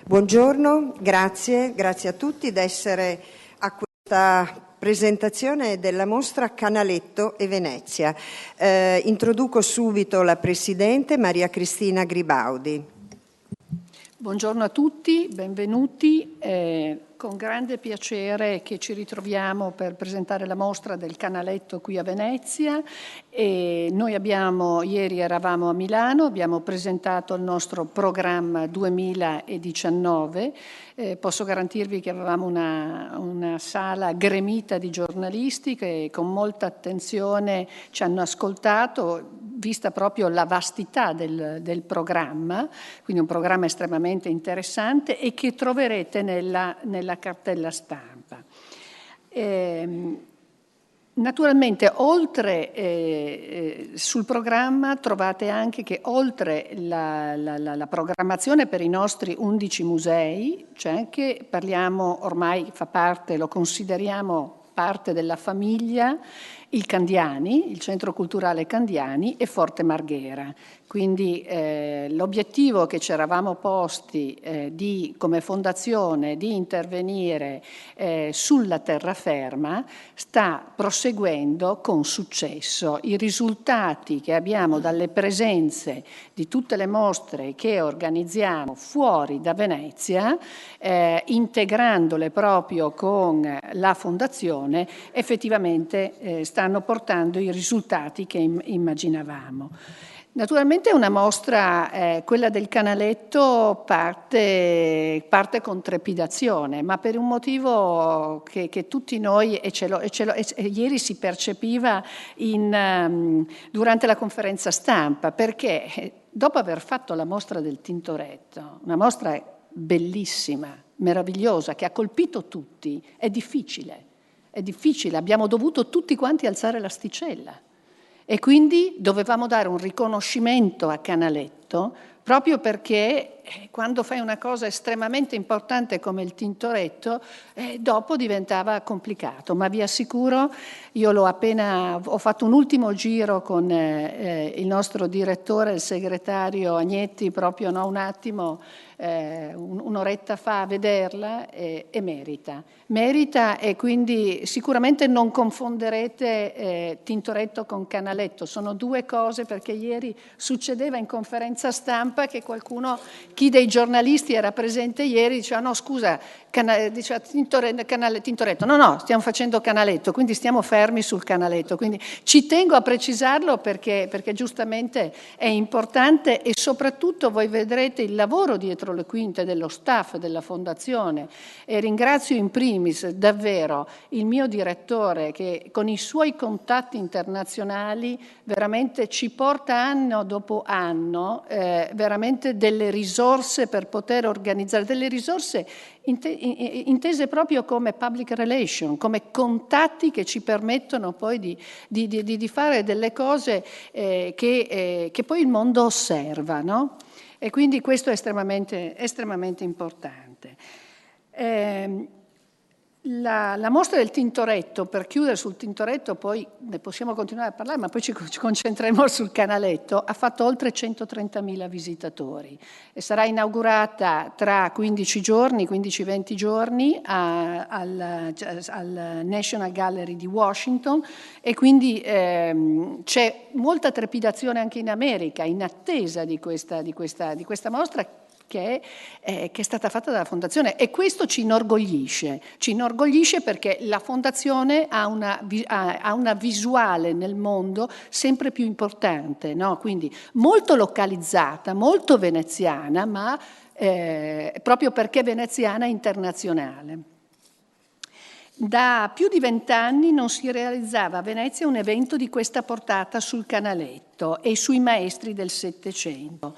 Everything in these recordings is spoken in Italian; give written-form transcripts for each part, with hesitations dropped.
Buongiorno, grazie a tutti di essere a questa presentazione della mostra Canaletto e Venezia. Introduco subito la Presidente Maria Cristina Gribaudi. Buongiorno a tutti, benvenuti. Con grande piacere che ci ritroviamo per presentare la mostra del Canaletto qui a Venezia. E noi ieri eravamo a Milano, abbiamo presentato il nostro programma 2019. Posso garantirvi che avevamo una sala gremita di giornalisti che con molta attenzione ci hanno ascoltato, vista proprio la vastità del programma, quindi un programma estremamente interessante e che troverete nella cartella stampa. Naturalmente, oltre sul programma trovate anche che oltre la programmazione per i nostri 11 musei, c'è anche, parliamo ormai fa parte, lo consideriamo parte della famiglia, il Candiani, il Centro Culturale Candiani e Forte Marghera. Quindi l'obiettivo che ci eravamo posti come fondazione di intervenire sulla terraferma sta proseguendo con successo. I risultati che abbiamo dalle presenze di tutte le mostre che organizziamo fuori da Venezia, integrandole proprio con la fondazione, effettivamente stanno portando i risultati che immaginavamo. Naturalmente una mostra, quella del Canaletto, parte con trepidazione, ma per un motivo che tutti noi, e ieri si percepiva durante la conferenza stampa, perché dopo aver fatto la mostra del Tintoretto, una mostra bellissima, meravigliosa, che ha colpito tutti, è difficile, abbiamo dovuto tutti quanti alzare l'asticella. E quindi dovevamo dare un riconoscimento a Canaletto proprio perché quando fai una cosa estremamente importante come il Tintoretto, dopo diventava complicato. Ma vi assicuro, io ho fatto un ultimo giro con il nostro direttore, il segretario Agnetti, proprio un attimo, un'oretta fa a vederla e merita e quindi sicuramente non confonderete Tintoretto con Canaletto, sono due cose, perché ieri succedeva in conferenza stampa che chi dei giornalisti era presente ieri diceva no scusa, diceva Tintoretto, no, stiamo facendo Canaletto, quindi stiamo fermi sul Canaletto, quindi ci tengo a precisarlo perché giustamente è importante e soprattutto voi vedrete il lavoro dietro le quinte dello staff della Fondazione e ringrazio in primis davvero il mio direttore che con i suoi contatti internazionali veramente ci porta anno dopo anno veramente delle risorse per poter organizzare, delle risorse intese proprio come public relation, come contatti che ci permettono poi di fare delle cose che poi il mondo osserva, no? E quindi questo è estremamente importante. La mostra del Tintoretto, per chiudere sul Tintoretto, poi ne possiamo continuare a parlare, ma poi ci concentreremo sul Canaletto, ha fatto oltre 130.000 visitatori e sarà inaugurata tra 15-20 giorni al National Gallery di Washington e quindi c'è molta trepidazione anche in America in attesa di questa mostra che è stata fatta dalla Fondazione e questo ci inorgoglisce perché la Fondazione ha una visuale nel mondo sempre più importante, no? Quindi molto localizzata, molto veneziana, ma proprio perché veneziana è internazionale. Da più di 20 anni non si realizzava a Venezia un evento di questa portata sul Canaletto e sui maestri del Settecento.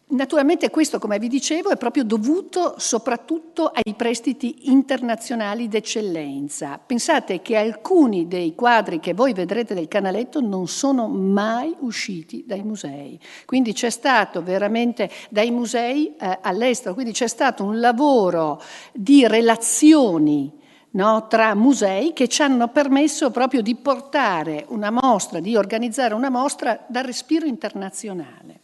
Naturalmente questo, come vi dicevo, è proprio dovuto soprattutto ai prestiti internazionali d'eccellenza. Pensate che alcuni dei quadri che voi vedrete del Canaletto non sono mai usciti dai musei. Quindi c'è stato veramente dai musei all'estero, quindi c'è stato un lavoro di relazioni, no, tra musei che ci hanno permesso proprio di portare una mostra, di organizzare una mostra dal respiro internazionale.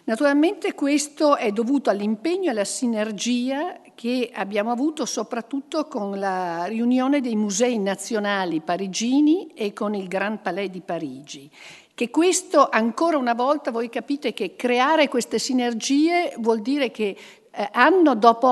Naturalmente questo è dovuto all'impegno e alla sinergia che abbiamo avuto soprattutto con la riunione dei musei nazionali parigini e con il Grand Palais di Parigi. Che questo, ancora una volta, voi capite che creare queste sinergie vuol dire che anno dopo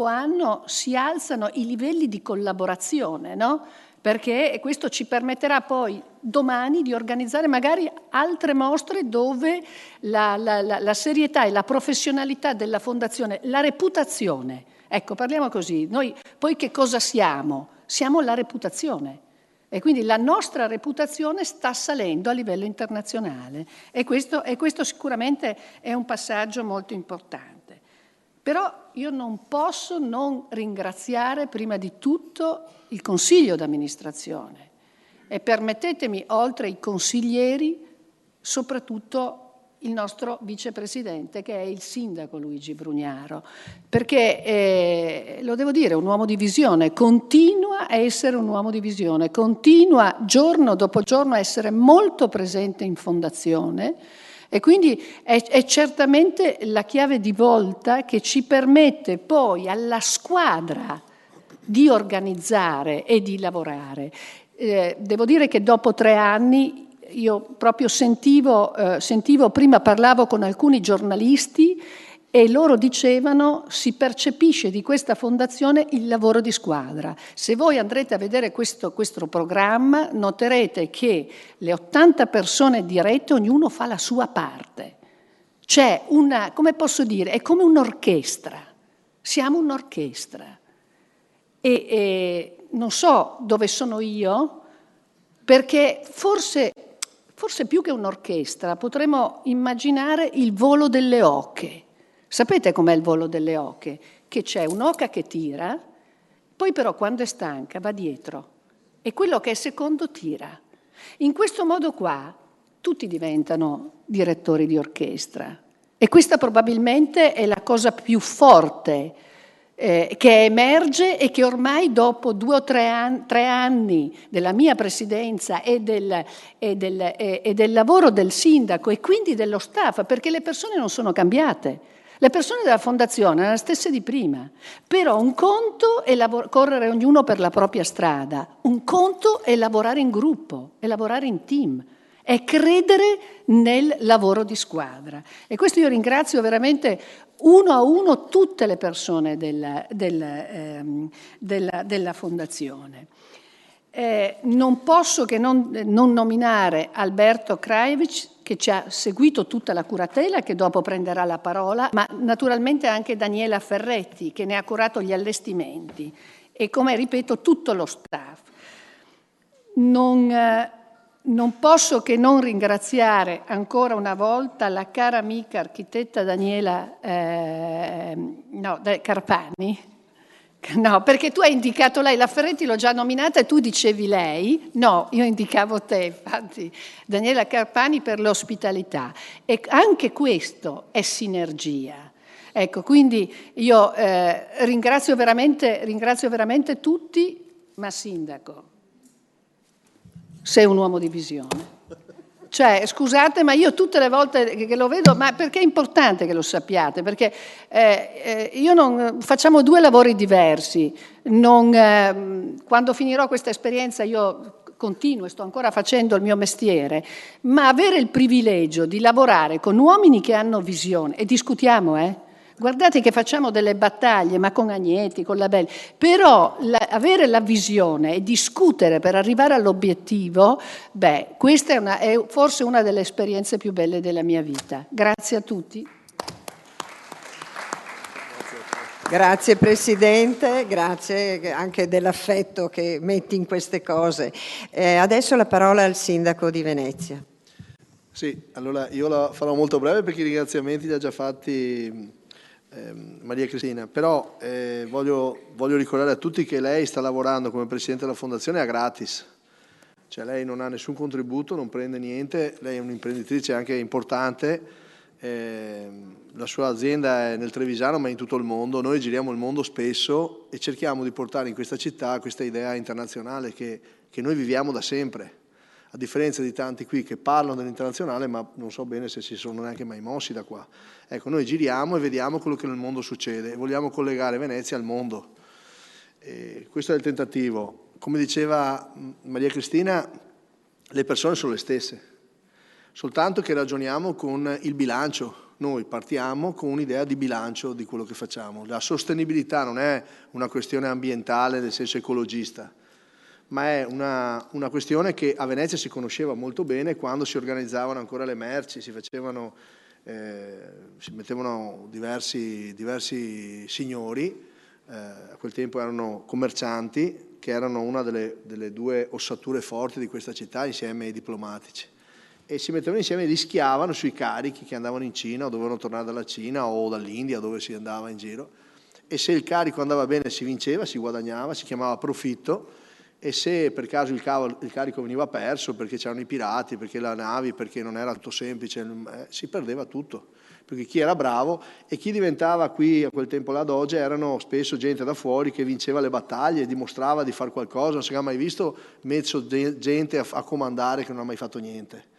anno si alzano i livelli di collaborazione, no? Perché questo ci permetterà poi domani di organizzare magari altre mostre dove la serietà e la professionalità della Fondazione, la reputazione, ecco, parliamo così, noi poi che cosa siamo? Siamo la reputazione. E quindi la nostra reputazione sta salendo a livello internazionale e questo sicuramente è un passaggio molto importante. Però io non posso non ringraziare prima di tutto il Consiglio d'amministrazione e permettetemi, oltre ai consiglieri, soprattutto il nostro vicepresidente, che è il sindaco Luigi Brugnaro, perché, lo devo dire, è un uomo di visione, continua a essere un uomo di visione, continua giorno dopo giorno a essere molto presente in fondazione e quindi è certamente la chiave di volta che ci permette poi alla squadra di organizzare e di lavorare. Devo dire che dopo 3 anni io proprio sentivo, prima parlavo con alcuni giornalisti e loro dicevano si percepisce di questa fondazione il lavoro di squadra. Se voi andrete a vedere questo programma noterete che le 80 persone dirette ognuno fa la sua parte. C'è una, come posso dire, è come un'orchestra, siamo un'orchestra e non so dove sono io perché forse più che un'orchestra potremmo immaginare il volo delle oche. Sapete com'è il volo delle oche? Che c'è un'oca che tira, poi però quando è stanca va dietro e quello che è secondo tira. In questo modo qua tutti diventano direttori di orchestra e questa probabilmente è la cosa più forte che emerge e che ormai dopo 2 o 3 anni della mia presidenza e del lavoro del sindaco e quindi dello staff, perché le persone non sono cambiate. Le persone della fondazione erano le stesse di prima, però un conto è correre ognuno per la propria strada, un conto è lavorare in gruppo, è lavorare in team, è credere nel lavoro di squadra. E questo io ringrazio veramente uno a uno tutte le persone della fondazione. Non posso che non nominare Alberto Krajewicz, che ci ha seguito tutta la curatela, che dopo prenderà la parola, ma naturalmente anche Daniela Ferretti, che ne ha curato gli allestimenti, e come ripeto tutto lo staff. Non posso che non ringraziare ancora una volta la cara amica architetta Daniela Carpani. No, perché tu hai indicato lei, la Ferretti l'ho già nominata e tu dicevi lei. No, io indicavo te, infatti, Daniela Carpani per l'ospitalità. E anche questo è sinergia. Ecco, quindi io ringrazio veramente tutti, ma sindaco, sei un uomo di visione. Cioè, scusate, ma io tutte le volte che lo vedo, ma perché è importante che lo sappiate? Perché facciamo 2 lavori diversi. Quando finirò questa esperienza io continuo e sto ancora facendo il mio mestiere, ma avere il privilegio di lavorare con uomini che hanno visione, e discutiamo, guardate che facciamo delle battaglie, ma con Agnetti, con Labelli, però avere la visione e discutere per arrivare all'obiettivo, questa è forse una delle esperienze più belle della mia vita. Grazie a tutti. Grazie Presidente, grazie anche dell'affetto che metti in queste cose. Adesso la parola al Sindaco di Venezia. Sì, allora io la farò molto breve perché i ringraziamenti li ha già fatti Maria Cristina, però voglio ricordare a tutti che lei sta lavorando come Presidente della Fondazione a gratis, cioè lei non ha nessun contributo, non prende niente, lei è un'imprenditrice anche importante, la sua azienda è nel Trevisano ma in tutto il mondo, noi giriamo il mondo spesso e cerchiamo di portare in questa città questa idea internazionale che noi viviamo da sempre. a differenza di tanti qui che parlano dell'internazionale ma non so bene se si sono neanche mai mossi da qua. Ecco, noi giriamo e vediamo quello che nel mondo succede e vogliamo collegare Venezia al mondo. Questo è il tentativo. Come diceva Maria Cristina, le persone sono le stesse, soltanto che ragioniamo con il bilancio. Noi partiamo con un'idea di bilancio di quello che facciamo. La sostenibilità non è una questione ambientale nel senso ecologista, ma è una questione che a Venezia si conosceva molto bene quando si organizzavano ancora le merci, si mettevano diversi signori, a quel tempo erano commercianti, che erano una delle due ossature forti di questa città insieme ai diplomatici. E si mettevano insieme e rischiavano sui carichi che andavano in Cina o dovevano tornare dalla Cina o dall'India dove si andava in giro, e se il carico andava bene si vinceva, si guadagnava, si chiamava profitto, e se per caso il carico veniva perso perché c'erano i pirati, perché le navi, perché non era tutto semplice, si perdeva tutto, perché chi era bravo e chi diventava qui a quel tempo là Doge erano spesso gente da fuori che vinceva le battaglie, dimostrava di fare qualcosa, non si era mai visto mezzo gente a comandare che non ha mai fatto niente.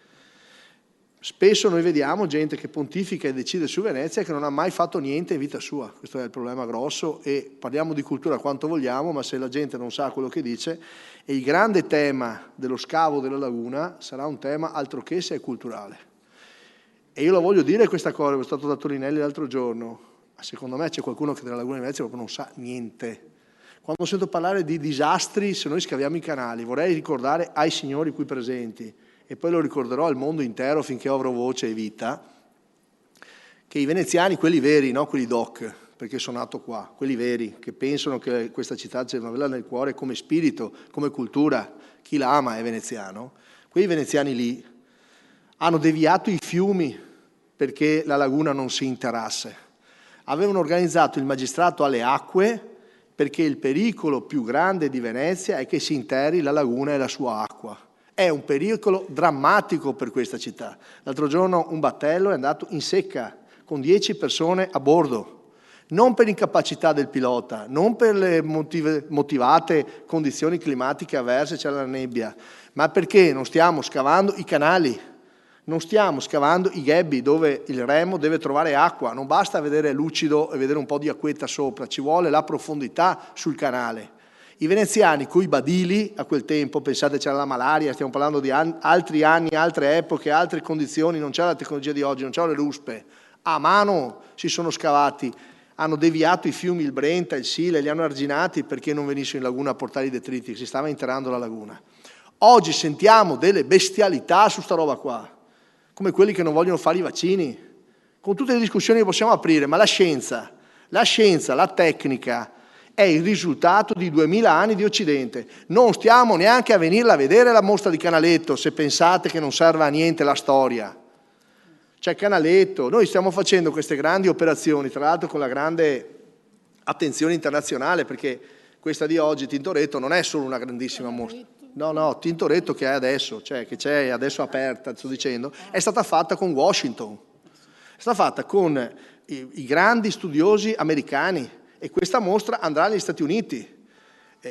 Spesso noi vediamo gente che pontifica e decide su Venezia che non ha mai fatto niente in vita sua. Questo è il problema grosso, e parliamo di cultura quanto vogliamo, ma se la gente non sa quello che dice, e il grande tema dello scavo della laguna sarà un tema altro che se è culturale. E io lo voglio dire questa cosa, sono stato da Torinelli l'altro giorno, ma secondo me c'è qualcuno che della laguna di Venezia proprio non sa niente. Quando sento parlare di disastri se noi scaviamo i canali, vorrei ricordare ai signori qui presenti, e poi lo ricorderò al mondo intero finché avrò voce e vita, che i veneziani, quelli veri, no quelli doc, perché sono nato qua, quelli veri, che pensano che questa città c'è una vela nel cuore come spirito, come cultura, chi la ama è veneziano, quei veneziani lì hanno deviato i fiumi perché la laguna non si interasse. Avevano organizzato il magistrato alle acque perché il pericolo più grande di Venezia è che si interi la laguna e la sua acqua. È un pericolo drammatico per questa città. L'altro giorno un battello è andato in secca con 10 persone a bordo, non per incapacità del pilota, non per le motivate condizioni climatiche avverse, c'era la nebbia, ma perché non stiamo scavando i canali, non stiamo scavando i ghebi dove il remo deve trovare acqua. Non basta vedere lucido e vedere un po' di acquetta sopra, ci vuole la profondità sul canale. I veneziani coi badili a quel tempo, pensate c'era la malaria, stiamo parlando di altri anni, altre epoche, altre condizioni, non c'era la tecnologia di oggi, non c'erano le ruspe, a mano si sono scavati, hanno deviato i fiumi, il Brenta, il Sile, li hanno arginati perché non venissero in laguna a portare i detriti, si stava interrando la laguna. Oggi sentiamo delle bestialità su sta roba qua, come quelli che non vogliono fare i vaccini, con tutte le discussioni che possiamo aprire, ma la scienza, la tecnica, è il risultato di 2000 anni di Occidente. Non stiamo neanche a venirla a vedere la mostra di Canaletto, se pensate che non serva a niente la storia. C'è Canaletto, noi stiamo facendo queste grandi operazioni, tra l'altro con la grande attenzione internazionale, perché questa di oggi, Tintoretto, non è solo una grandissima mostra. No, Tintoretto che è adesso, cioè che c'è adesso aperta, sto dicendo, è stata fatta con Washington, è stata fatta con i grandi studiosi americani, e questa mostra andrà negli Stati Uniti.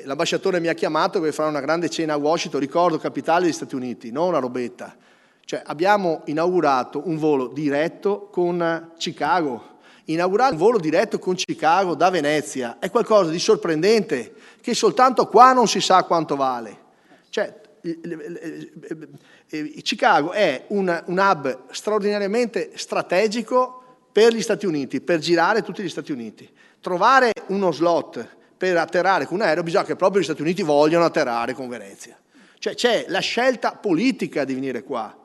L'ambasciatore mi ha chiamato per fare una grande cena a Washington, ricordo, capitale degli Stati Uniti, non una robetta. Cioè, abbiamo inaugurato un volo diretto con Chicago. Inaugurare un volo diretto con Chicago da Venezia è qualcosa di sorprendente, che soltanto qua non si sa quanto vale. Cioè, Chicago è un hub straordinariamente strategico per gli Stati Uniti, per girare tutti gli Stati Uniti. Trovare uno slot per atterrare con un aereo bisogna che proprio gli Stati Uniti vogliono atterrare con Venezia. Cioè c'è la scelta politica di venire qua.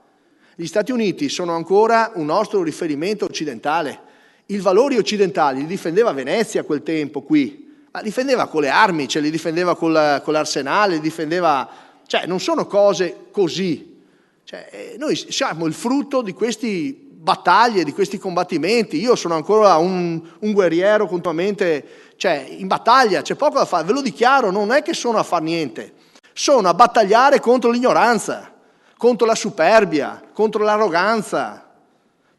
Gli Stati Uniti sono ancora un nostro riferimento occidentale. I valori occidentali li difendeva Venezia a quel tempo qui, ma li difendeva con le armi, cioè li difendeva con l'arsenale, li difendeva... Cioè non sono cose così. Cioè, noi siamo il frutto di questi battaglie, di questi combattimenti. Io sono ancora un guerriero continuamente, cioè in battaglia, c'è poco da fare, ve lo dichiaro, non è che sono a far niente, sono a battagliare contro l'ignoranza, contro la superbia, contro l'arroganza,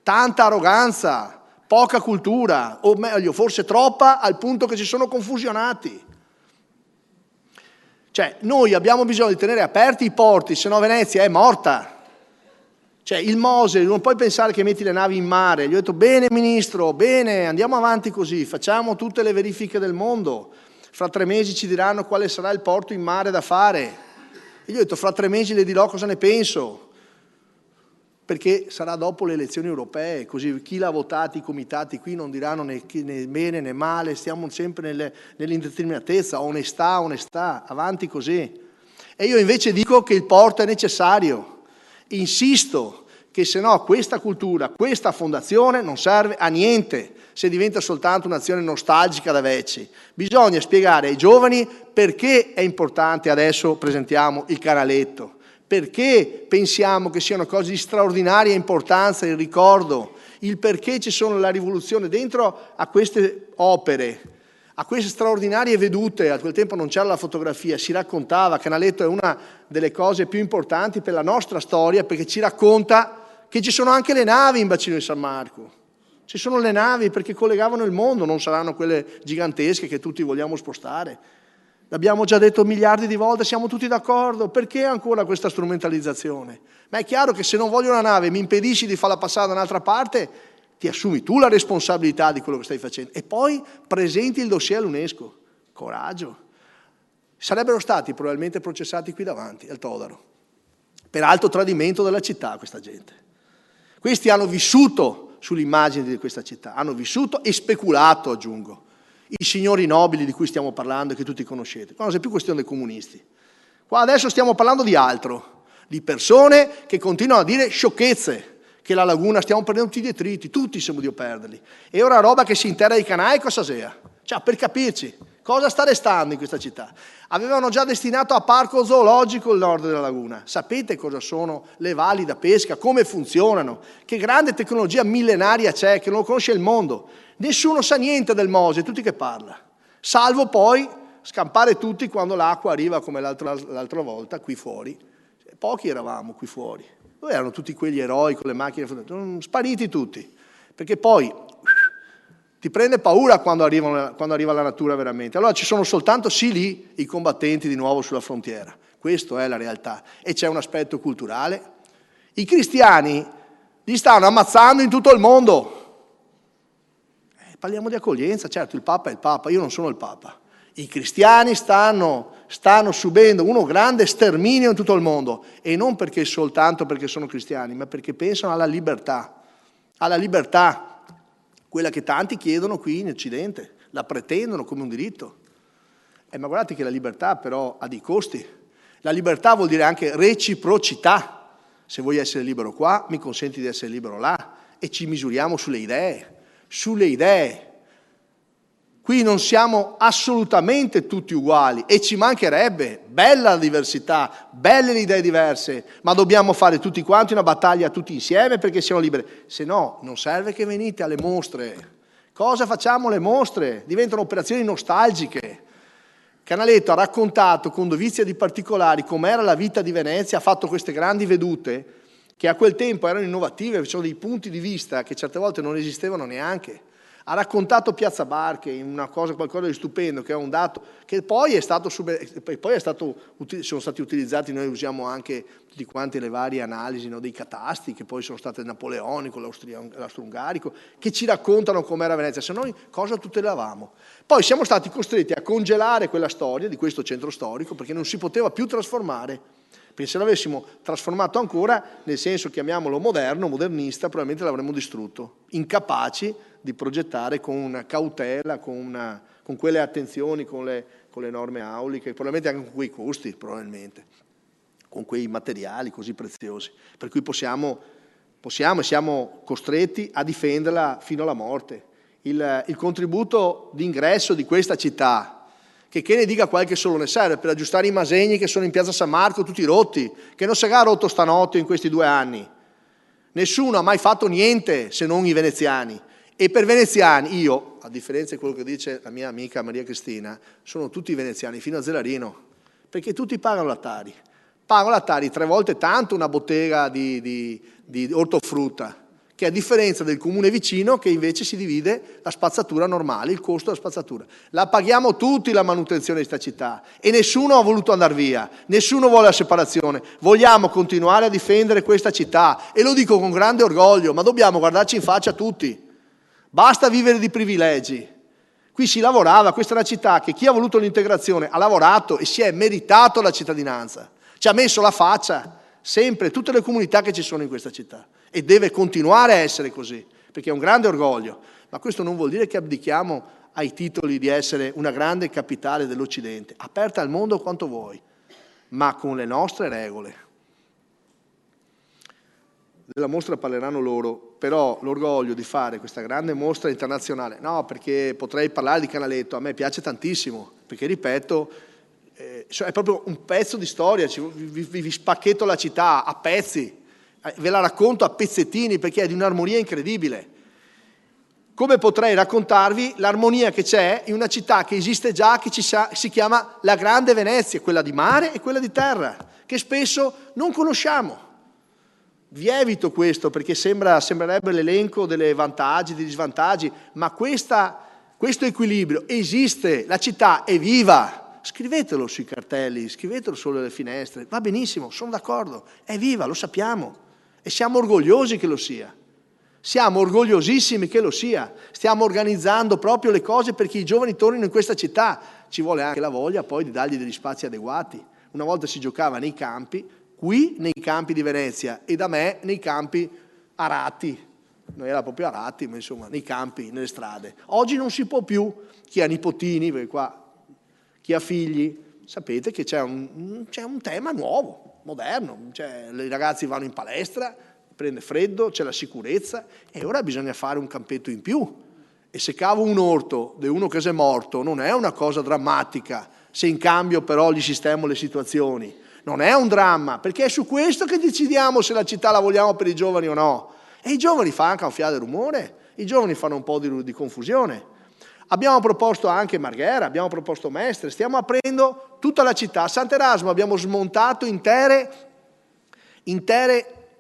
tanta arroganza, poca cultura, o meglio forse troppa al punto che si sono confusionati. Cioè, noi abbiamo bisogno di tenere aperti i porti, se no Venezia è morta. Cioè, il Mose, non puoi pensare che metti le navi in mare. Gli ho detto, bene ministro, bene, andiamo avanti così, facciamo tutte le verifiche del mondo. Fra 3 mesi ci diranno quale sarà il porto in mare da fare. E gli ho detto, fra 3 mesi le dirò cosa ne penso. Perché sarà dopo le elezioni europee, così chi l'ha votato, i comitati qui non diranno né bene né male, stiamo sempre nell'indeterminatezza, onestà, avanti così. E io invece dico che il porto è necessario, insisto che se no questa cultura, questa fondazione non serve a niente se diventa soltanto un'azione nostalgica da vecchi. Bisogna spiegare ai giovani perché è importante adesso presentiamo il canaletto. Perché pensiamo che siano cose di straordinaria importanza, il ricordo, il perché ci sono la rivoluzione dentro a queste opere, a queste straordinarie vedute. A quel tempo non c'era la fotografia, si raccontava. Canaletto è una delle cose più importanti per la nostra storia perché ci racconta che ci sono anche le navi in bacino di San Marco. Ci sono le navi perché collegavano il mondo, non saranno quelle gigantesche che tutti vogliamo spostare. L'abbiamo già detto miliardi di volte, siamo tutti d'accordo. Perché ancora questa strumentalizzazione? Ma è chiaro che se non voglio una nave e mi impedisci di farla passare da un'altra parte, ti assumi tu la responsabilità di quello che stai facendo. E poi presenti il dossier all'UNESCO. Coraggio. Sarebbero stati probabilmente processati qui davanti, al Todaro. Per alto tradimento della città, questa gente. Questi hanno vissuto sull'immagine di questa città, hanno vissuto e speculato, aggiungo. I signori nobili di cui stiamo parlando e che tutti conoscete. Qua non è più questione dei comunisti. Qua adesso stiamo parlando di altro, di persone che continuano a dire sciocchezze, che la laguna stiamo perdendo tutti i detriti, tutti siamo di perderli. E ora roba che si interra ai canali, cosa sia? Cioè, per capirci, cosa sta restando in questa città? Avevano già destinato a parco zoologico il nord della laguna. Sapete cosa sono le valli da pesca, come funzionano, che grande tecnologia millenaria c'è, che non lo conosce il mondo. Nessuno sa niente del Mose, tutti che parla, salvo poi scampare tutti quando l'acqua arriva come l'altra volta qui fuori. Pochi eravamo qui fuori, dove erano tutti quegli eroi con le macchine? Spariti tutti, perché poi ti prende paura quando arriva la natura veramente. Allora ci sono soltanto sì lì i combattenti di nuovo sulla frontiera, questa è la realtà. E c'è un aspetto culturale. I cristiani li stanno ammazzando in tutto il mondo. Parliamo di accoglienza, certo il Papa è il Papa, io non sono il Papa. I cristiani stanno subendo uno grande sterminio in tutto il mondo e non perché soltanto perché sono cristiani, ma perché pensano alla libertà, quella che tanti chiedono qui in Occidente, la pretendono come un diritto. Ma guardate che la libertà però ha dei costi. La libertà vuol dire anche reciprocità. Se vuoi essere libero qua, mi consenti di essere libero là e ci misuriamo sulle idee. Qui non siamo assolutamente tutti uguali e ci mancherebbe, bella la diversità, belle le idee diverse, ma dobbiamo fare tutti quanti una battaglia tutti insieme perché siamo liberi. Se no, non serve che venite alle mostre. Cosa facciamo le mostre? Diventano operazioni nostalgiche. Canaletto ha raccontato con dovizia di particolari com'era la vita di Venezia, ha fatto queste grandi vedute che a quel tempo erano innovative, c'erano dei punti di vista che certe volte non esistevano neanche. Ha raccontato Piazza Barche in qualcosa di stupendo, che è un dato che poi sono stati utilizzati, noi usiamo anche tutti quanti le varie analisi, no, dei catasti, che poi sono state napoleonico, l'austro-ungarico, che ci raccontano com'era Venezia, se noi cosa tutelavamo. Poi siamo stati costretti a congelare quella storia di questo centro storico perché non si poteva più trasformare. Perché se l'avessimo trasformato ancora, nel senso chiamiamolo moderno, modernista, probabilmente l'avremmo distrutto, incapaci di progettare con cautela, con quelle attenzioni, con le norme auliche, probabilmente anche con quei costi, probabilmente, con quei materiali così preziosi. Per cui possiamo e siamo costretti a difenderla fino alla morte. Il contributo d'ingresso di questa città, che ne dica qualche solo ne serve per aggiustare i masegni che sono in piazza San Marco tutti rotti, che non si è rotto stanotte in questi 2 anni. Nessuno ha mai fatto niente se non i veneziani. E per veneziani, io, a differenza di quello che dice la mia amica Maria Cristina, sono tutti veneziani fino a Zelarino, perché tutti pagano la Tari. Pagano la Tari 3 volte tanto una bottega di ortofrutta, che a differenza del comune vicino che invece si divide la spazzatura normale, il costo della spazzatura. La paghiamo tutti la manutenzione di questa città e nessuno ha voluto andare via, nessuno vuole la separazione. Vogliamo continuare a difendere questa città e lo dico con grande orgoglio, ma dobbiamo guardarci in faccia tutti. Basta vivere di privilegi. Qui si lavorava, questa è una città che chi ha voluto l'integrazione ha lavorato e si è meritato la cittadinanza. Ci ha messo la faccia, sempre, tutte le comunità che ci sono in questa città. E deve continuare a essere così, perché è un grande orgoglio. Ma questo non vuol dire che abdichiamo ai titoli di essere una grande capitale dell'Occidente, aperta al mondo quanto vuoi, ma con le nostre regole. Della mostra parleranno loro, però l'orgoglio di fare questa grande mostra internazionale, no, perché potrei parlare di Canaletto, a me piace tantissimo, perché ripeto, è proprio un pezzo di storia, vi spacchetto la città a pezzi, ve la racconto a pezzettini perché è di un'armonia incredibile. Come potrei raccontarvi l'armonia che c'è in una città che esiste già, che si chiama la Grande Venezia, quella di mare e quella di terra, che spesso non conosciamo. Vi evito questo perché sembrerebbe l'elenco dei vantaggi, degli svantaggi, ma questo equilibrio esiste, la città è viva. Scrivetelo sui cartelli, scrivetelo sulle finestre, va benissimo, sono d'accordo, è viva, lo sappiamo e siamo orgogliosi che lo sia. Siamo orgogliosissimi che lo sia. Stiamo organizzando proprio le cose perché i giovani tornino in questa città. Ci vuole anche la voglia poi di dargli degli spazi adeguati. Una volta si giocava nei campi, qui nei campi di Venezia e da me nei campi arati. Non era proprio arati, ma insomma nei campi, nelle strade. Oggi non si può più. Chi ha nipotini, perché qua chi ha figli, sapete che c'è un tema nuovo, moderno. I ragazzi vanno in palestra, prende freddo, c'è la sicurezza e ora bisogna fare un campetto in più. E se cavo un orto di uno che si è morto non è una cosa drammatica, se in cambio però gli sistemo le situazioni. Non è un dramma, perché è su questo che decidiamo se la città la vogliamo per i giovani o no. E i giovani fanno anche un fiato di rumore, i giovani fanno un po' di confusione. Abbiamo proposto anche Marghera, abbiamo proposto Mestre, stiamo aprendo tutta la città. A Sant'Erasmo abbiamo smontato intere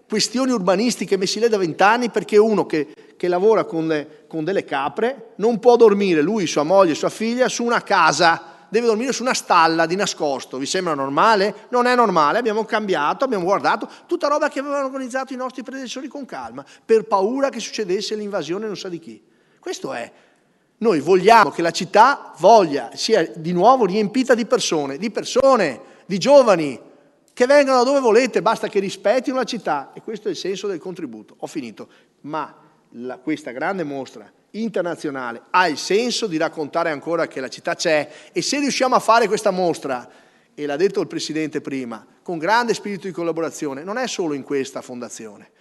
questioni urbanistiche messe lì da 20 anni perché uno che lavora con delle capre non può dormire, lui, sua moglie, sua figlia, su una casa, deve dormire su una stalla di nascosto. Vi sembra normale? Non è normale, abbiamo cambiato, abbiamo guardato, tutta roba che avevano organizzato i nostri predecessori con calma, per paura che succedesse l'invasione non sa di chi. Questo è. Noi vogliamo che la città sia di nuovo riempita di persone, di giovani, che vengano da dove volete, basta che rispettino la città. E questo è il senso del contributo. Ho finito. Ma questa grande mostra internazionale ha il senso di raccontare ancora che la città c'è e se riusciamo a fare questa mostra, e l'ha detto il Presidente prima, con grande spirito di collaborazione, non è solo in questa fondazione,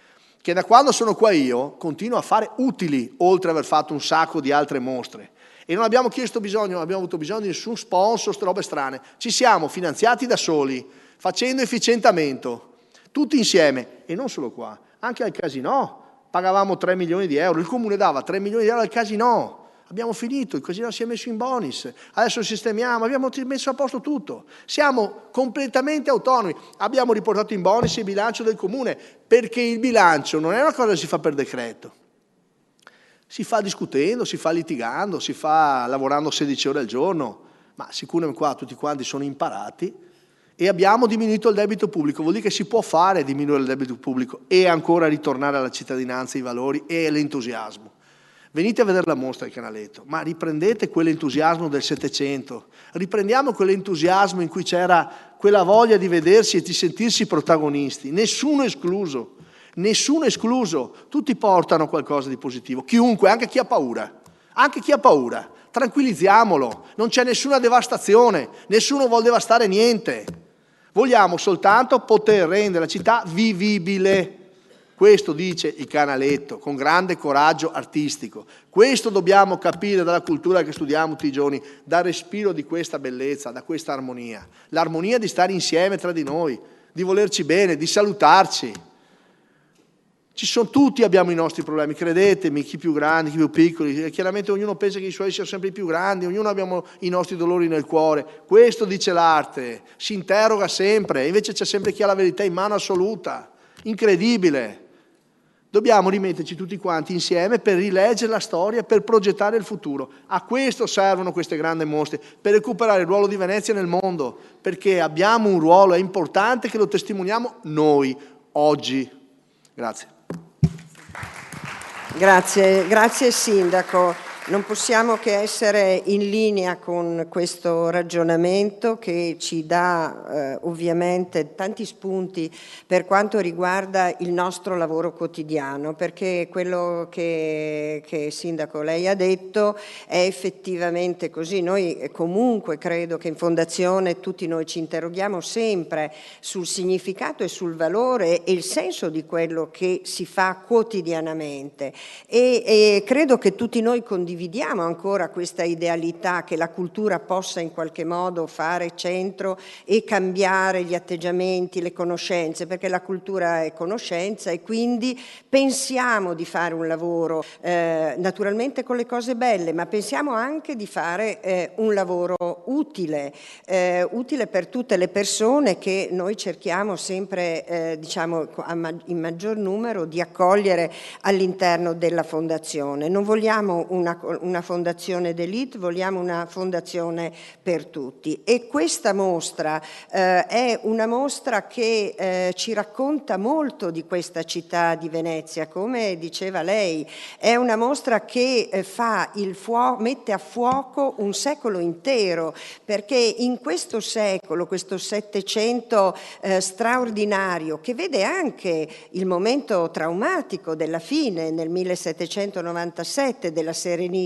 che da quando sono qua io continuo a fare utili, oltre ad aver fatto un sacco di altre mostre. E non abbiamo avuto bisogno di nessun sponsor, robe strane. Ci siamo finanziati da soli, facendo efficientamento, tutti insieme. E non solo qua, anche al Casinò. Pagavamo 3 milioni di euro, il comune dava 3 milioni di euro al Casinò. Abbiamo finito, il Casinò si è messo in bonus, adesso sistemiamo, abbiamo messo a posto tutto. Siamo completamente autonomi, abbiamo riportato in bonus il bilancio del comune, perché il bilancio non è una cosa che si fa per decreto. Si fa discutendo, si fa litigando, si fa lavorando 16 ore al giorno, ma sicuramente qua tutti quanti sono imparati e abbiamo diminuito il debito pubblico. Vuol dire che si può fare diminuire il debito pubblico e ancora ritornare alla cittadinanza, ai valori e all'entusiasmo. Venite a vedere la mostra del Canaletto, ma riprendete quell'entusiasmo del Settecento, riprendiamo quell'entusiasmo in cui c'era quella voglia di vedersi e di sentirsi protagonisti, nessuno escluso, tutti portano qualcosa di positivo, chiunque, anche chi ha paura, tranquillizziamolo, non c'è nessuna devastazione, nessuno vuol devastare niente, vogliamo soltanto poter rendere la città vivibile. Questo dice il Canaletto, con grande coraggio artistico. Questo dobbiamo capire dalla cultura che studiamo tutti i giorni, dal respiro di questa bellezza, da questa armonia. L'armonia di stare insieme tra di noi, di volerci bene, di salutarci. Tutti abbiamo i nostri problemi, credetemi, chi più grandi, chi più piccoli. Chiaramente ognuno pensa che i suoi siano sempre più grandi, ognuno abbiamo i nostri dolori nel cuore. Questo dice l'arte, si interroga sempre, invece c'è sempre chi ha la verità in mano assoluta. Incredibile. Dobbiamo rimetterci tutti quanti insieme per rileggere la storia, per progettare il futuro. A questo servono queste grandi mostre, per recuperare il ruolo di Venezia nel mondo, perché abbiamo un ruolo, è importante che lo testimoniamo noi, oggi. Grazie. Grazie Sindaco. Non possiamo che essere in linea con questo ragionamento che ci dà ovviamente tanti spunti per quanto riguarda il nostro lavoro quotidiano, perché quello che Sindaco lei ha detto è effettivamente così. Noi comunque credo che in Fondazione tutti noi ci interroghiamo sempre sul significato e sul valore e il senso di quello che si fa quotidianamente e credo che tutti noi condividiamo ancora questa idealità che la cultura possa in qualche modo fare centro e cambiare gli atteggiamenti, le conoscenze, perché la cultura è conoscenza e quindi pensiamo di fare un lavoro naturalmente con le cose belle, ma pensiamo anche di fare un lavoro utile per tutte le persone che noi cerchiamo sempre diciamo in maggior numero di accogliere all'interno della Fondazione. Non vogliamo una fondazione d'élite, vogliamo una fondazione per tutti. E questa mostra è una mostra che ci racconta molto di questa città di Venezia, come diceva lei. È una mostra che mette a fuoco un secolo intero, perché in questo secolo, questo Settecento straordinario, che vede anche il momento traumatico della fine nel 1797 della Serenissima,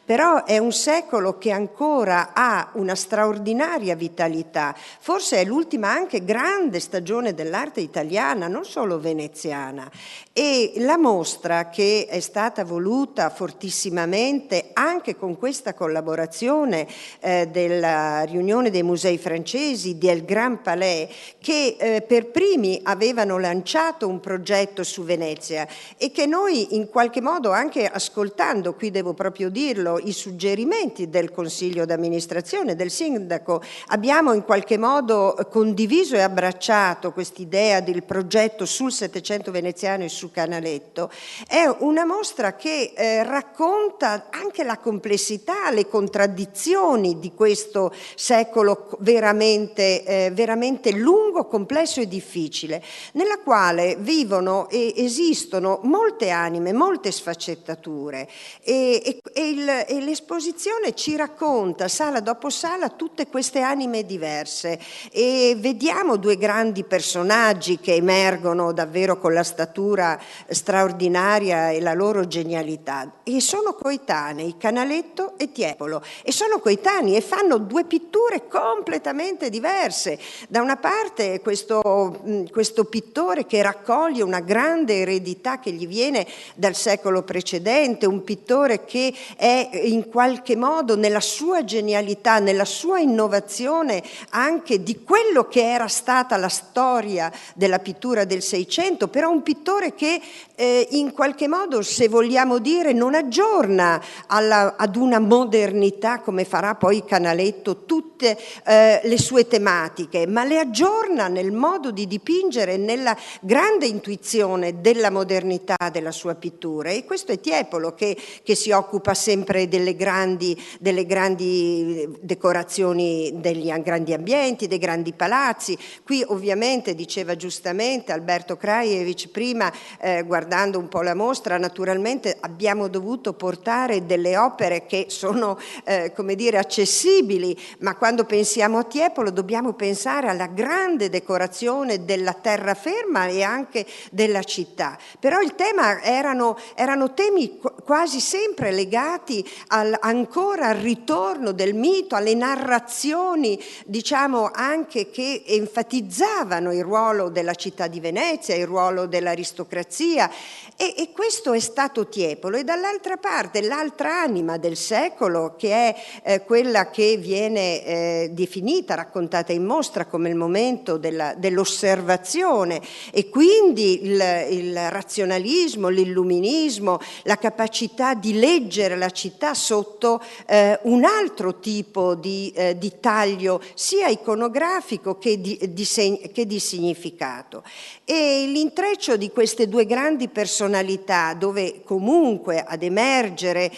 però è un secolo che ancora ha una straordinaria vitalità. Forse è l'ultima anche grande stagione dell'arte italiana, non solo veneziana. E la mostra, che è stata voluta fortissimamente anche con questa collaborazione della riunione dei musei francesi del Grand Palais, che per primi avevano lanciato un progetto su Venezia e che noi in qualche modo, anche ascoltando, qui devo proprio dirlo, i suggerimenti del Consiglio d'amministrazione, del Sindaco, abbiamo in qualche modo condiviso e abbracciato quest'idea del progetto sul Settecento veneziano e su Canaletto. È una mostra che racconta anche la complessità, le contraddizioni di questo secolo veramente lungo, complesso e difficile, nella quale vivono e esistono molte anime, molte sfaccettature e l'esposizione ci racconta sala dopo sala tutte queste anime diverse e vediamo due grandi personaggi che emergono davvero con la statura straordinaria e la loro genialità e sono coetanei, Canaletto e Tiepolo, e sono coetanei e fanno due pitture completamente diverse. Da una parte questo pittore che raccoglie una grande eredità che gli viene dal secolo precedente, un pittore che è in qualche modo nella sua genialità, nella sua innovazione anche di quello che era stata la storia della pittura del Seicento, però un pittore che in qualche modo, se vogliamo dire, non aggiorna ad una modernità come farà poi Canaletto tutte le sue tematiche, ma le aggiorna nel modo di dipingere, nella grande intuizione della modernità della sua pittura. E questo è Tiepolo che si occupa sempre delle grandi decorazioni, degli grandi ambienti, dei grandi palazzi. Qui ovviamente, diceva giustamente Alberto Krajewicz prima, guardando un po' la mostra, naturalmente abbiamo dovuto portare delle opere che sono come dire accessibili, ma quando pensiamo a Tiepolo dobbiamo pensare alla grande decorazione della terraferma e anche della città. Però il tema erano temi quasi sempre legati ancora al ritorno del mito, alle narrazioni, diciamo anche che enfatizzavano il ruolo della città di Venezia, il ruolo dell'aristocrazia e questo è stato Tiepolo. E dall'altra parte l'altra anima del secolo, che è quella che viene definita, raccontata in mostra come il momento dell'osservazione e quindi il razionalismo, l'illuminismo, la capacità di leggere la città sotto un altro tipo di taglio sia iconografico che di significato. E l'intreccio di queste due grandi grandi personalità, dove comunque ad emergere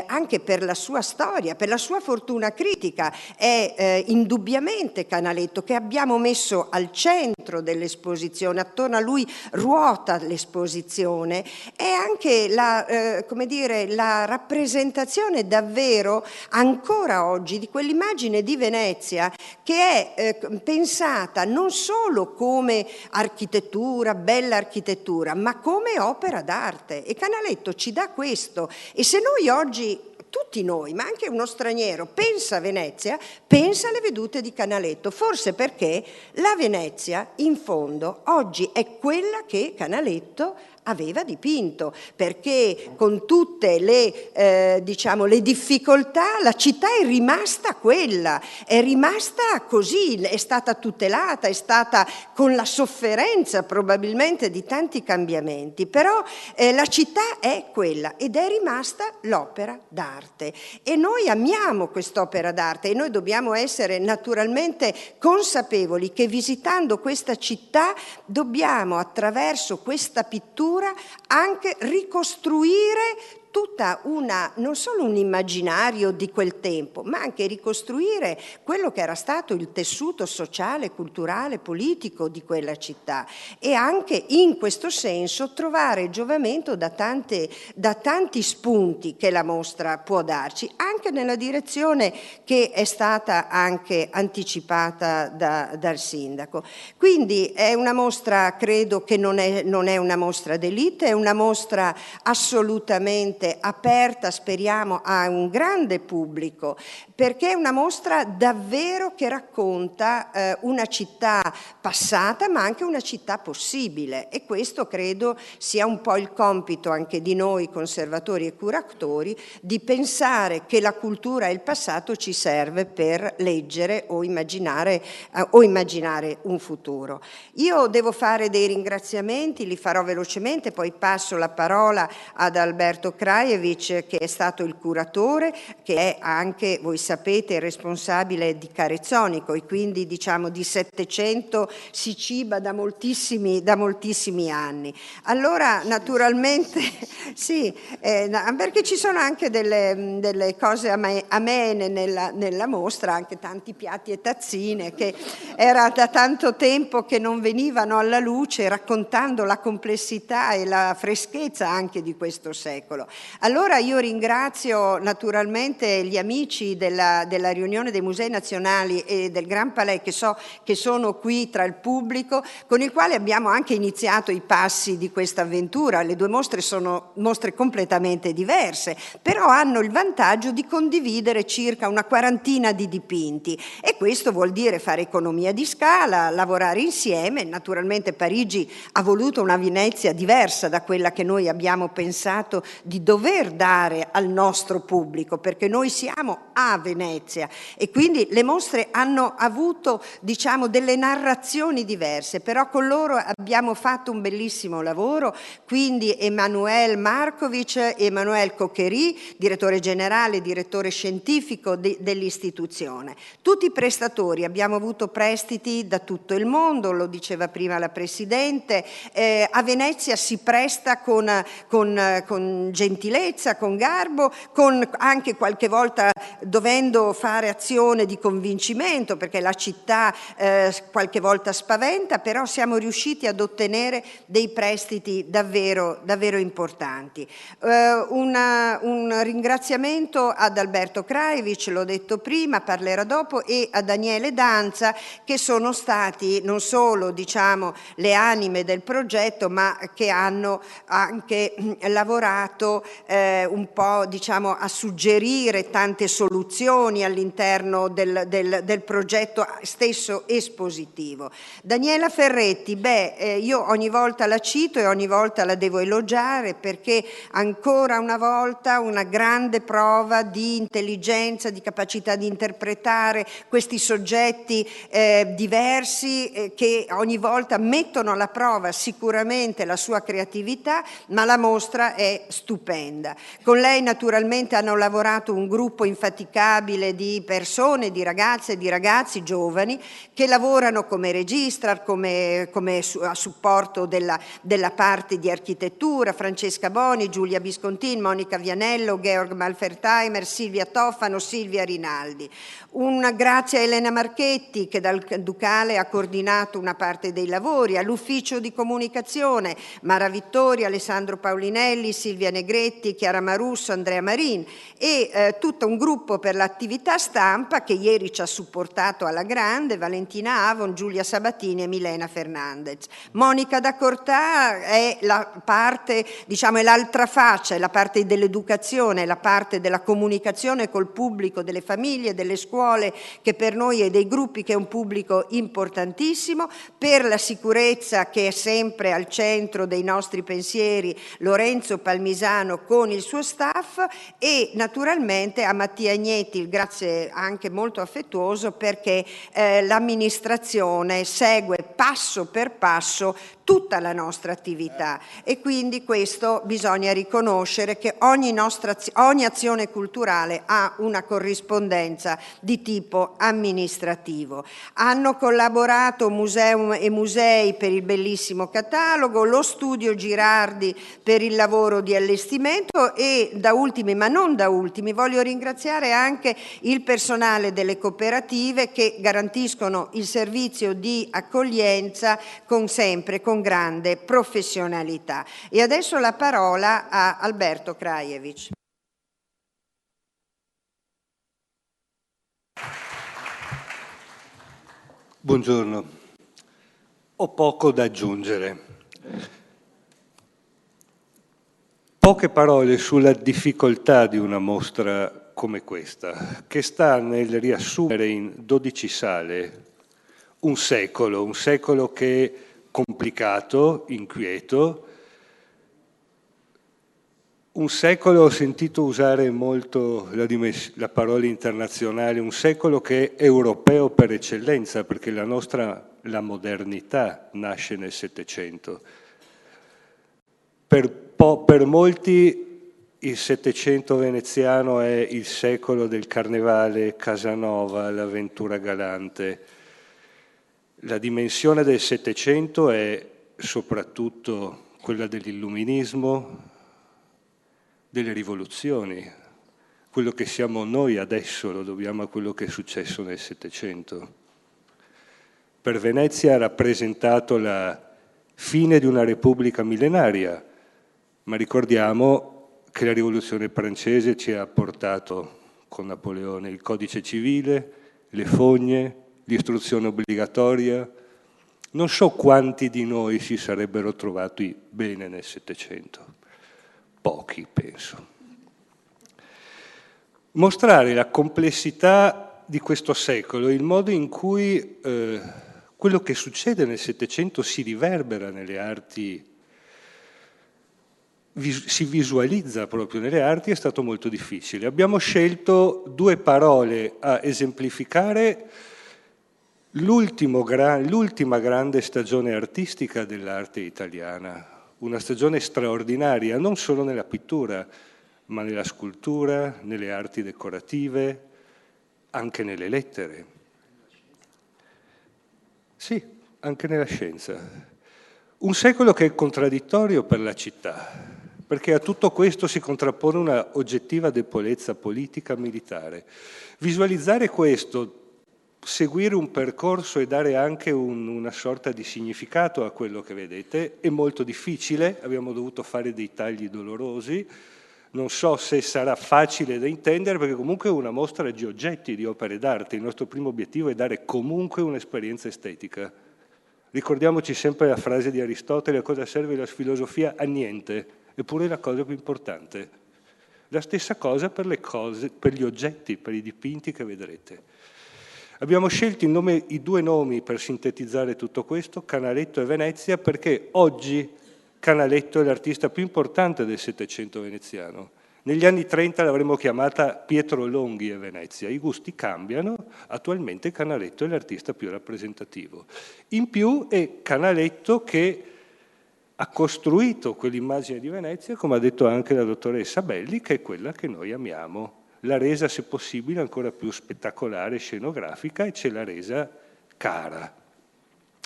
anche per la sua storia, per la sua fortuna critica, è indubbiamente Canaletto, che abbiamo messo al centro dell'esposizione, attorno a lui ruota l'esposizione, è anche la rappresentazione davvero ancora oggi di quell'immagine di Venezia che è pensata non solo come architettura, bella architettura, ma come opera d'arte, e Canaletto ci dà questo. E se noi oggi, tutti noi, ma anche uno straniero, pensa a Venezia, pensa alle vedute di Canaletto, forse perché la Venezia in fondo oggi è quella che Canaletto aveva dipinto, perché con tutte le difficoltà la città è rimasta quella, è rimasta così, è stata tutelata, è stata con la sofferenza probabilmente di tanti cambiamenti, però la città è quella ed è rimasta l'opera d'arte, e noi amiamo quest'opera d'arte e noi dobbiamo essere naturalmente consapevoli che visitando questa città dobbiamo, attraverso questa pittura, anche ricostruire tutta non solo un immaginario di quel tempo, ma anche ricostruire quello che era stato il tessuto sociale, culturale, politico di quella città, e anche in questo senso trovare giovamento da tanti spunti che la mostra può darci, anche nella direzione che è stata anche anticipata dal sindaco. Quindi è una mostra, credo che non è una mostra d'élite, è una mostra assolutamente aperta, speriamo, a un grande pubblico, perché è una mostra davvero che racconta una città passata, ma anche una città possibile, e questo credo sia un po' il compito anche di noi conservatori e curatori, di pensare che la cultura e il passato ci serve per leggere o immaginare un futuro. Io devo fare dei ringraziamenti, li farò velocemente, poi passo la parola ad Alberto Krajevic, che è stato il curatore, che è anche, voi sapete, il responsabile di Carezzonico, e quindi diciamo di Settecento si ciba da moltissimi anni. Allora naturalmente sì, perché ci sono anche delle cose amene nella mostra, anche tanti piatti e tazzine che era da tanto tempo che non venivano alla luce, raccontando la complessità e la freschezza anche di questo secolo. Allora io ringrazio naturalmente gli amici della riunione dei Musei Nazionali e del Gran Palais, che so che sono qui tra il pubblico, con il quale abbiamo anche iniziato i passi di questa avventura. Le due mostre sono mostre completamente diverse, però hanno il vantaggio di condividere circa una quarantina di dipinti, e questo vuol dire fare economia di scala, lavorare insieme. Naturalmente Parigi ha voluto una Venezia diversa da quella che noi abbiamo pensato di dover dare al nostro pubblico, perché noi siamo a Venezia, e quindi le mostre hanno avuto delle narrazioni diverse, però con loro abbiamo fatto un bellissimo lavoro. Quindi Emanuel Markovic e Emanuel Coquery, direttore generale, direttore scientifico dell'istituzione, tutti prestatori, abbiamo avuto prestiti da tutto il mondo, lo diceva prima la Presidente. A Venezia si presta con gentilezza, con garbo, con anche qualche volta dovendo fare azione di convincimento, perché la città qualche volta spaventa, però siamo riusciti ad ottenere dei prestiti davvero importanti. Un ringraziamento ad Alberto Krajevic, l'ho detto prima, parlerà dopo, e a Daniele Danza, che sono stati non solo le anime del progetto, ma che hanno anche lavorato un po' a suggerire tante soluzioni all'interno del progetto stesso espositivo. Daniela Ferretti, io ogni volta la cito e ogni volta la devo elogiare, perché ancora una volta una grande prova di intelligenza, di capacità di interpretare questi soggetti diversi, che ogni volta mettono alla prova sicuramente la sua creatività, ma la mostra è stupenda. stupenda. Con lei naturalmente hanno lavorato un gruppo infaticabile di persone, di ragazze e di ragazzi giovani che lavorano come registrar, a supporto della parte di architettura: Francesca Boni, Giulia Biscontin, Monica Vianello, Georg Malfertheimer, Silvia Toffano, Silvia Rinaldi. Un grazie a Elena Marchetti, che dal Ducale ha coordinato una parte dei lavori, all'ufficio di comunicazione Mara Vittoria, Alessandro Paulinelli, Silvia Negretti, Chiara Marusso, Andrea Marin, e tutto un gruppo per l'attività stampa che ieri ci ha supportato alla grande: Valentina Avon, Giulia Sabatini e Milena Fernandez. Monica da Cortà è la parte, diciamo, è l'altra faccia, è la parte dell'educazione, è la parte della comunicazione col pubblico, delle famiglie, delle scuole, che per noi è dei gruppi che è un pubblico importantissimo. Per la sicurezza, che è sempre al centro dei nostri pensieri, Lorenzo Palmisano con il suo staff, e naturalmente a Mattia Agnetti il grazie anche molto affettuoso, perché l'amministrazione segue passo per passo tutta la nostra attività, e quindi questo bisogna riconoscere, che ogni azione culturale ha una corrispondenza di tipo amministrativo. Hanno collaborato Museum e Musei per il bellissimo catalogo, lo Studio Girardi per il lavoro di allestimento, e da ultimi, ma non da ultimi, voglio ringraziare anche il personale delle cooperative che garantiscono il servizio di accoglienza con grande professionalità. E adesso la parola a Alberto Krajewicz. Buongiorno. Ho poco da aggiungere. Poche parole sulla difficoltà di una mostra come questa, che sta nel riassumere in 12 sale un secolo che è complicato, inquieto. Un secolo, ho sentito usare molto la parola internazionale, un secolo che è europeo per eccellenza, perché la modernità nasce nel Settecento. Per molti il Settecento veneziano è il secolo del Carnevale, Casanova, l'avventura galante. La dimensione del Settecento è soprattutto quella dell'illuminismo, delle rivoluzioni. Quello che siamo noi adesso lo dobbiamo a quello che è successo nel Settecento. Per Venezia ha rappresentato la fine di una repubblica millenaria, ma ricordiamo che la rivoluzione francese ci ha portato con Napoleone il codice civile, le fogne, l'istruzione obbligatoria. Non so quanti di noi si sarebbero trovati bene nel Settecento. Pochi, penso. Mostrare la complessità di questo secolo, il modo in cui quello che succede nel Settecento si riverbera nelle arti, si visualizza proprio nelle arti, è stato molto difficile. Abbiamo scelto 2 parole a esemplificare l'ultima grande stagione artistica dell'arte italiana, una stagione straordinaria, non solo nella pittura, ma nella scultura, nelle arti decorative, anche nelle lettere. Sì, anche nella scienza. Un secolo che è contraddittorio per la città, perché a tutto questo si contrappone una oggettiva debolezza politica militare. Visualizzare questo, seguire un percorso e dare anche una sorta di significato a quello che vedete è molto difficile, abbiamo dovuto fare dei tagli dolorosi, non so se sarà facile da intendere, perché comunque è una mostra di oggetti, di opere d'arte. Il nostro primo obiettivo è dare comunque un'esperienza estetica. Ricordiamoci sempre la frase di Aristotele: a cosa serve la filosofia? A niente, eppure è la cosa più importante. La stessa cosa per le cose, per gli oggetti, per i dipinti che vedrete. Abbiamo scelto i 2 nomi per sintetizzare tutto questo, Canaletto e Venezia, perché oggi Canaletto è l'artista più importante del Settecento veneziano. Negli anni 30 l'avremmo chiamata Pietro Longhi e Venezia. I gusti cambiano, attualmente Canaletto è l'artista più rappresentativo. In più è Canaletto che ha costruito quell'immagine di Venezia, come ha detto anche la dottoressa Belli, che è quella che noi amiamo. L'ha resa, se possibile, ancora più spettacolare, scenografica, e ce l'ha resa cara.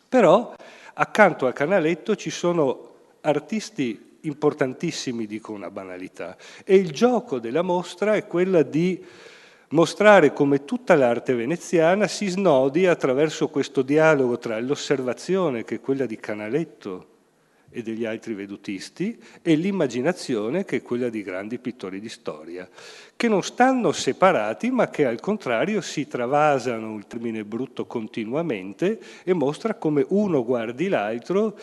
Però, accanto a Canaletto ci sono artisti importantissimi, dico una banalità, e il gioco della mostra è quella di mostrare come tutta l'arte veneziana si snodi attraverso questo dialogo tra l'osservazione, che è quella di Canaletto e degli altri vedutisti, e l'immaginazione, che è quella di grandi pittori di storia, che non stanno separati, ma che al contrario si travasano, il termine brutto, continuamente, e mostra come uno guardi l'altro,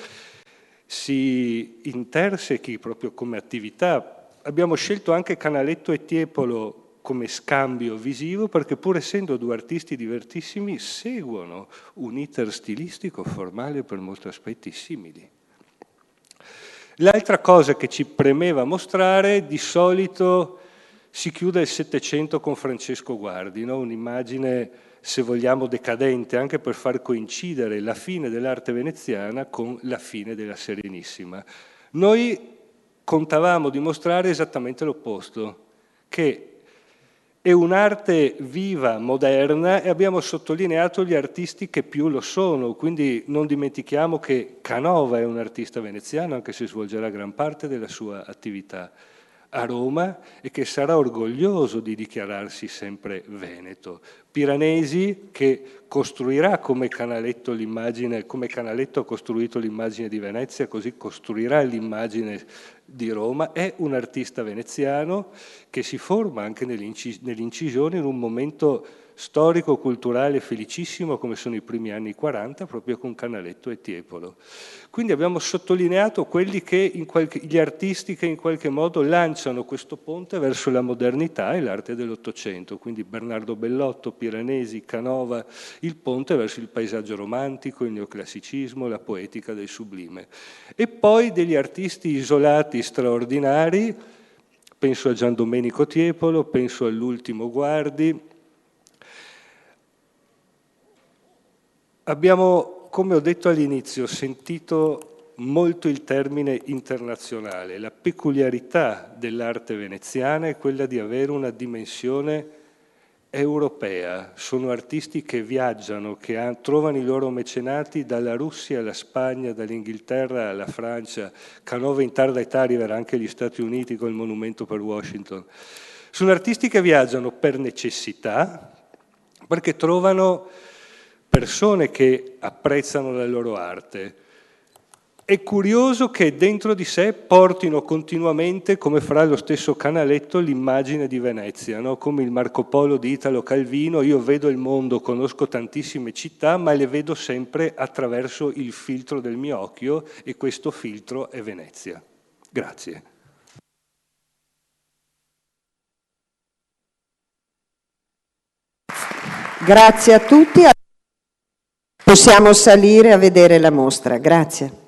si intersechi proprio come attività. Abbiamo scelto anche Canaletto e Tiepolo come scambio visivo, perché pur essendo due artisti divertissimi, seguono un iter stilistico formale per molti aspetti simili. L'altra cosa che ci premeva mostrare, di solito si chiude il Settecento con Francesco Guardi, no? Un'immagine, se vogliamo, decadente, anche per far coincidere la fine dell'arte veneziana con la fine della Serenissima. Noi contavamo di mostrare esattamente l'opposto, che è un'arte viva, moderna, e abbiamo sottolineato gli artisti che più lo sono, quindi non dimentichiamo che Canova è un artista veneziano, anche se svolgerà gran parte della sua attività a Roma, e che sarà orgoglioso di dichiararsi sempre veneto. Piranesi, che costruirà come Canaletto l'immagine, come Canaletto ha costruito l'immagine di Venezia, così costruirà l'immagine di Roma, è un artista veneziano che si forma anche nell'incisione in un momento storico-culturale felicissimo come sono i primi anni 40, proprio con Canaletto e Tiepolo. Quindi abbiamo sottolineato gli artisti che in qualche modo lanciano questo ponte verso la modernità e l'arte dell'Ottocento, quindi Bernardo Bellotto, Piranesi, Canova, il ponte verso il paesaggio romantico, il neoclassicismo, la poetica del sublime. E poi degli artisti isolati straordinari, penso a Gian Domenico Tiepolo, penso all'ultimo Guardi. Abbiamo, come ho detto all'inizio, sentito molto il termine internazionale. La peculiarità dell'arte veneziana è quella di avere una dimensione europea. Sono artisti che viaggiano, che trovano i loro mecenati dalla Russia alla Spagna, dall'Inghilterra alla Francia. Canova in tarda età arriverà anche agli Stati Uniti col monumento per Washington. Sono artisti che viaggiano per necessità, perché trovano persone che apprezzano la loro arte. È curioso che dentro di sé portino continuamente, come farà lo stesso Canaletto, l'immagine di Venezia, no? Come il Marco Polo di Italo Calvino: io vedo il mondo, conosco tantissime città, ma le vedo sempre attraverso il filtro del mio occhio, e questo filtro è Venezia. Grazie. Grazie a tutti. Possiamo salire a vedere la mostra. Grazie.